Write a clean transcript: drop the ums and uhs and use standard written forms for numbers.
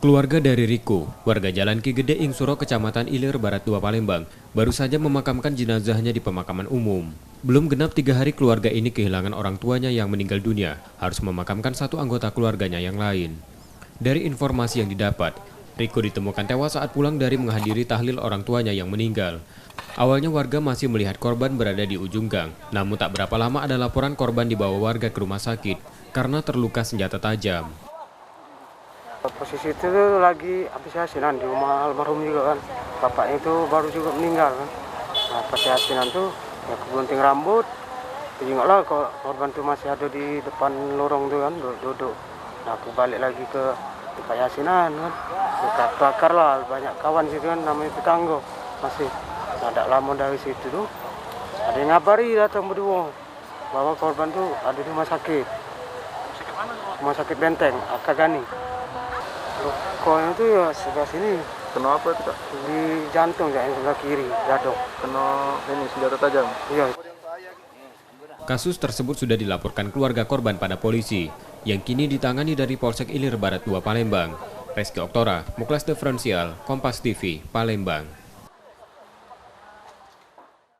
Keluarga dari Riko, warga Jalan Ki Gede Ingsuro, Kecamatan Ilir Barat 2 Palembang, baru saja memakamkan jenazahnya di pemakaman umum. Belum genap 3 hari keluarga ini kehilangan orang tuanya yang meninggal dunia, harus memakamkan satu anggota keluarganya yang lain. Dari informasi yang didapat, Riko ditemukan tewas saat pulang dari menghadiri tahlil orang tuanya yang meninggal. Awalnya warga masih melihat korban berada di ujung gang, namun tak berapa lama ada laporan korban dibawa warga ke rumah sakit karena terluka senjata tajam. Posisi itu tuh lagi habis yasinan di rumah almarhum juga kan. Bapaknya itu baru juga meninggal kan. Nah pas yasinan tuh ya kegunting rambut. Tengoklah korban tuh masih ada di depan lorong tuh kan duduk. Nah aku balik lagi ke tempat yasinan kan. Dekat bakar lah, banyak kawan situ kan namanya tetangga masih. Nah tidak lama dari situ tuh ada yang ngabari datang berdua bahwa korban tuh ada di rumah sakit. Rumah sakit Benteng, Akagani. Lukanya itu ya sebelah sini. Kenapa itu Kak? Di jantung ya, yang sebelah kiri, jatuh. Kena ini senjata tajam? Iya. Kasus tersebut sudah dilaporkan keluarga korban pada polisi, yang kini ditangani dari Polsek Ilir Barat 2 Palembang. Reski Oktora, Muklas Diferensial, Kompas TV, Palembang.